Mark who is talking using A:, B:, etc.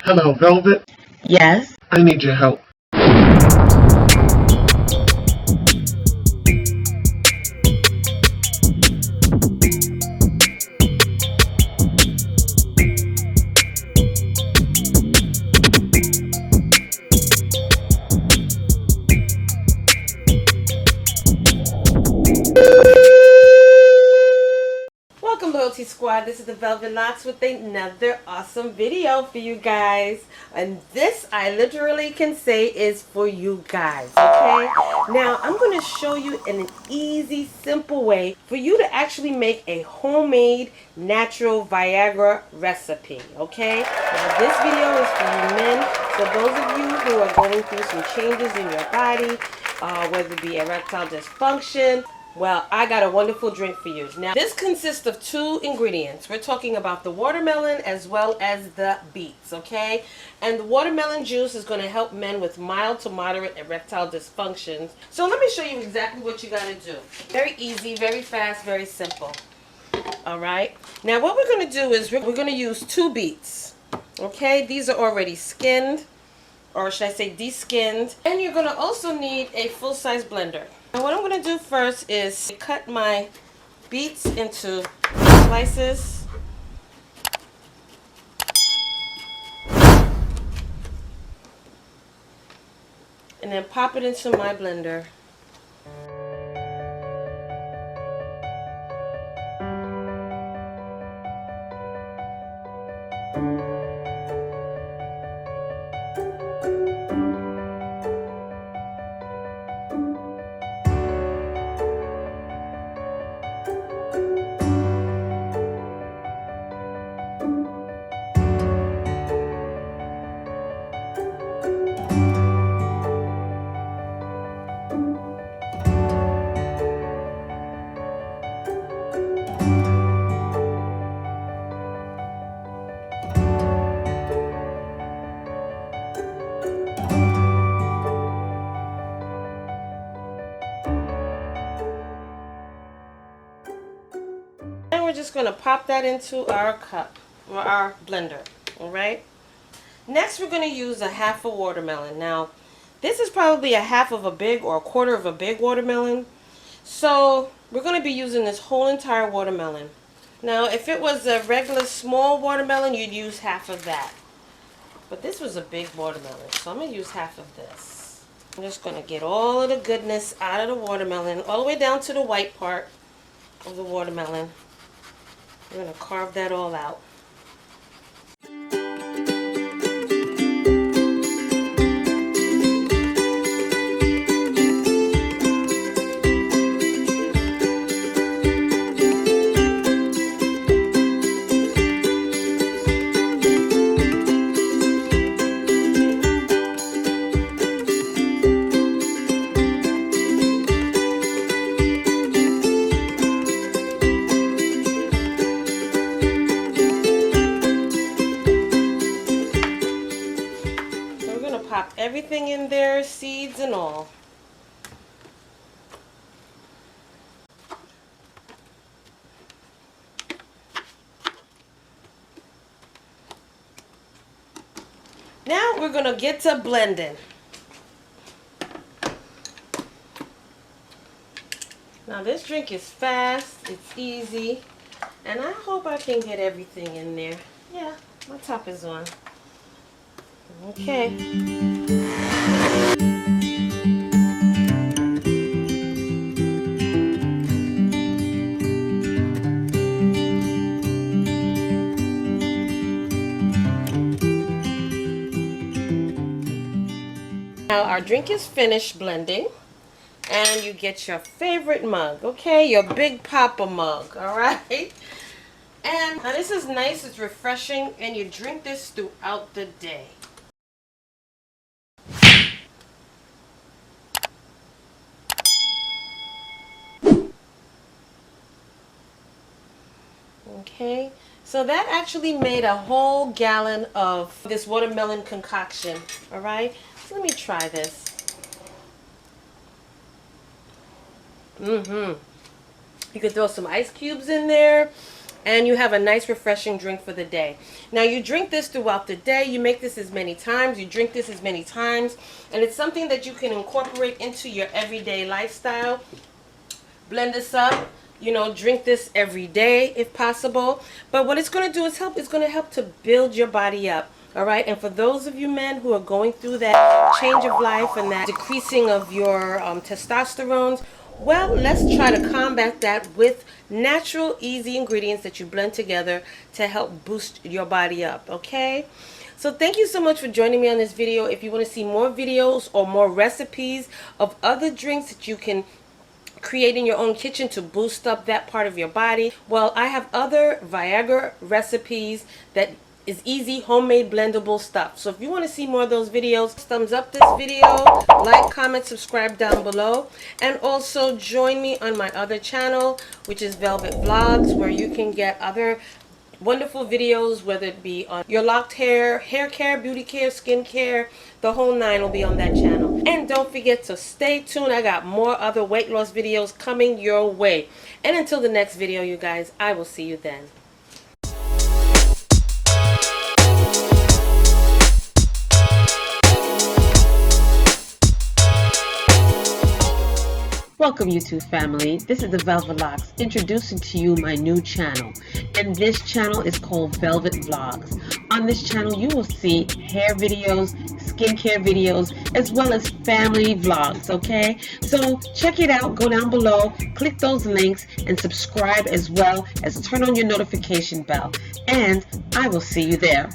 A: Hello, Velvet.
B: Yes.
A: I need your help.
C: Welcome, Loyalty Squad. This is the Velvetlox with another awesome video for you guys. And this, I literally can say, is for you guys, okay? Now, I'm going to show you in an easy, simple way for you to actually make a homemade natural Viagra recipe, okay? Now, this video is for you men. So those of you who are going through some changes in your body, whether it be erectile dysfunction, well, I got a wonderful drink for you. Now, this consists of two ingredients. We're talking about the watermelon as well as the beets, okay? And the watermelon juice is going to help men with mild to moderate erectile dysfunctions. So let me show you exactly what you got to do. Very easy, very fast, very simple. All right? Now, what we're going to do is we're going to use two beets, okay? These are already skinned, or should I say de-skinned. And you're going to also need a full-size blender. Now what I'm going to do first is cut my beets into slices. And then pop it into my blender. And we're just going to pop that into our cup or our blender. Alright. Next we're going to use a half a watermelon. Now this is probably a half of a big or a quarter of a big watermelon. So we're going to be using this whole entire watermelon. Now if it was a regular small watermelon, you'd use half of that. But this was a big watermelon, so I'm going to use half of this. I'm just going to get all of the goodness out of the watermelon, all the way down to the white part of the watermelon. We're going to carve that all out. Pop everything in there, seeds and all. Now we're going to get to blending. Now this drink is fast, it's easy, and I hope I can get everything in there. Yeah, my top is on. Okay. Now our drink is finished blending, and you get your favorite mug, okay? Your Big Papa mug, all right? And now this is nice, it's refreshing, and you drink this throughout the day. Okay, so that actually made a whole gallon of this watermelon concoction, all right? So let me try this. You could throw some ice cubes in there. and you have a nice refreshing drink for the day. Now you drink this throughout the day. You make this as many times. You drink this as many times. And it's something that you can incorporate into your everyday lifestyle. Blend this up. You know, drink this every day if possible. But what it's going to do is it's going to help to build your body up. All right. And for those of you men who are going through that change of life and that decreasing of your testosterone, well, let's try to combat that with natural, easy ingredients that you blend together to help boost your body up. Okay. So thank you so much for joining me on this video. If you want to see more videos or more recipes of other drinks that you can create in your own kitchen to boost up that part of your body, well, I have other Vinegar recipes that is easy, homemade, blendable stuff. So if you want to see more of those videos, thumbs up this video, like, comment, subscribe down below, and also join me on my other channel, which is Velvetlox, where you can get other wonderful videos, whether it be on your locked hair, hair care, beauty care, skin care, the whole nine will be on that channel. And don't forget to stay tuned. I got more other weight loss videos coming your way. And until the next video, you guys, I will see you then. Welcome YouTube family, this is the Velvetlox introducing to you my new channel, and this channel is called Velvet Vlogs. On this channel you will see hair videos, skincare videos, as well as family vlogs, okay? So check it out, go down below, click those links, and subscribe as well as turn on your notification bell, and I will see you there.